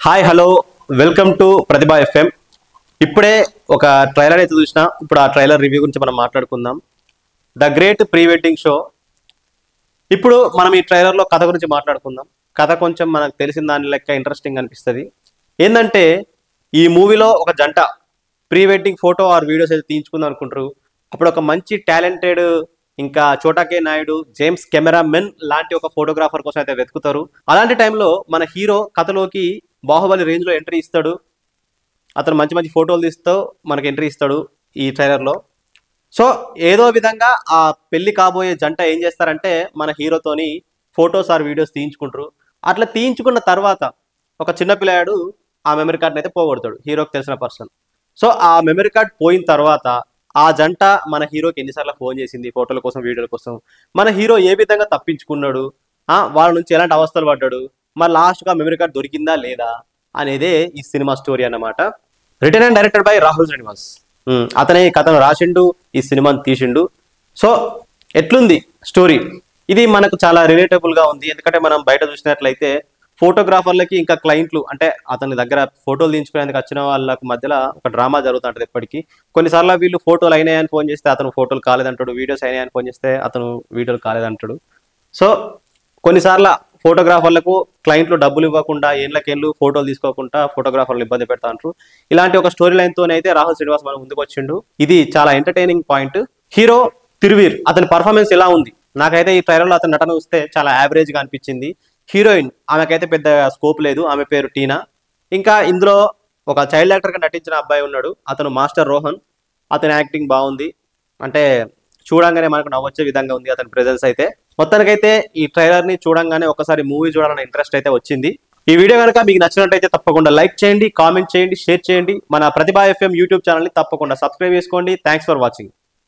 Hi hello welcome to Pratibha FM. ఇప్పుడే ఒక trailer అయితే చూసినా. ఇప్పుడు ఆ ట్రైలర్ రివ్యూ గురించి మనం మాట్లాడుకుందాం. The great pre wedding show. ఇప్పుడు మనం ఈ ట్రైలర్లో కథ గురించి మాట్లాడుకుందాం. కథ కొంచెం మనకు తెలిసిన దాని లెక్క ఇంట్రెస్టింగ్ అనిపిస్తుంది. ఏంటంటే ఈ మూవీలో ఒక జంట pre wedding photo or videos అయితే తీయించుకుందాం అనుకుంటారు. అప్పుడు ఒక మంచి టాలెంటెడ్ ఇంకా చోటాకే నాయుడు, జేమ్స్ కెమెరామెన్ లాంటి ఒక ఫోటోగ్రాఫర్ కోసం అయితే వెతుకుతారు. అలాంటి టైంలో మన హీరో కథలోకి బాహుబలి రేంజ్లో ఎంట్రీ ఇస్తాడు. అతను మంచి మంచి ఫోటోలు తీస్తూ మనకి ఎంట్రీ ఇస్తాడు ఈ ట్రైలర్లో. సో ఏదో విధంగా ఆ పెళ్లి కాబోయే జంట ఏం చేస్తారంటే మన హీరోతోని ఫొటోస్ ఆర్ వీడియోస్ తీయించుకుంటారు. అట్లా తీయించుకున్న తర్వాత ఒక చిన్న పిల్లాడు ఆ మెమరీ కార్డ్ని అయితే పోగొడతాడు, హీరోకి తెలిసిన పర్సన్. సో ఆ మెమరీ కార్డ్ పోయిన తర్వాత ఆ జంట మన హీరోకి ఎన్నిసార్లు ఫోన్ చేసింది ఫోటోల కోసం వీడియోల కోసం, మన హీరో ఏ విధంగా తప్పించుకున్నాడు, వాళ్ళ నుంచి ఎలాంటి అవస్థలు పడ్డాడు, మరి లాస్ట్గా మెమరీ కార్డ్ దొరికిందా లేదా అనేదే ఈ సినిమా స్టోరీ అన్నమాట. Return and directed by Rahul Srinivas. అతనే ఈ కథను రాసిండు, ఈ సినిమాని తీసిండు. సో ఎట్లుంది స్టోరీ? ఇది మనకు చాలా రిలేటబుల్గా ఉంది. ఎందుకంటే మనం బయట చూసినట్లయితే ఫోటోగ్రాఫర్లకి ఇంకా క్లయింట్లు, అంటే అతని దగ్గర ఫోటోలు తీయించుకునేందుకు వచ్చిన వాళ్ళకు మధ్యలో ఒక డ్రామా జరుగుతుంటుంది ఎప్పటికీ. కొన్నిసార్లు వీళ్ళు ఫోటోలు అయినాయని ఫోన్ చేస్తే అతను ఫోటోలు కాలేదంటాడు, వీడియోస్ అయినాయని ఫోన్ చేస్తే అతను వీడియోలు కాలేదంటాడు. సో కొన్నిసార్లు ఫోటోగ్రాఫర్లకు క్లయింట్లు డబ్బులు ఇవ్వకుండా ఏళ్ళకేళ్ళు ఫోటోలు తీసుకోకుండా ఫోటోగ్రాఫర్లు ఇబ్బంది పెడతా అంటారు. ఇలాంటి ఒక స్టోరీ లైన్తో అయితే రాహుల్ శ్రీనివాస్ మన ముందుకు వచ్చిండు. ఇది చాలా ఎంటర్టైనింగ్ పాయింట్. హీరో తిరువీర్, అతని పర్ఫార్మెన్స్ ఎలా ఉంది? నాకైతే ఈ ట్రైలర్లో అతని నటన చూస్తే చాలా యావరేజ్గా అనిపించింది. హీరోయిన్, ఆమెకైతే పెద్ద స్కోప్ లేదు, ఆమె పేరు టీనా. ఇంకా ఇందులో ఒక చైల్డ్ యాక్టర్గా నటించిన అబ్బాయి ఉన్నాడు, అతను మాస్టర్ రోహన్. అతని యాక్టింగ్ బాగుంది, అంటే చూడంగానే మనకు నవ్వొచ్చే విధంగా ఉంది అతని ప్రెజెన్స్ అయితే. మొత్తానికైతే ఈ ట్రైలర్ని చూడంగానే ఒకసారి మూవీ చూడాలన్న ఇంట్రెస్ట్ అయితే వచ్చింది. ఈ వీడియో కనుక మీకు నచ్చినట్టయితే తప్పకుండా లైక్ చేయండి, కామెంట్ చేయండి, షేర్ చేయండి. మన ప్రతిభా ఎఫ్ఎం యూట్యూబ్ ఛానల్ని తప్పకుండా సబ్స్క్రైబ్ చేసుకోండి. Thanks for watching.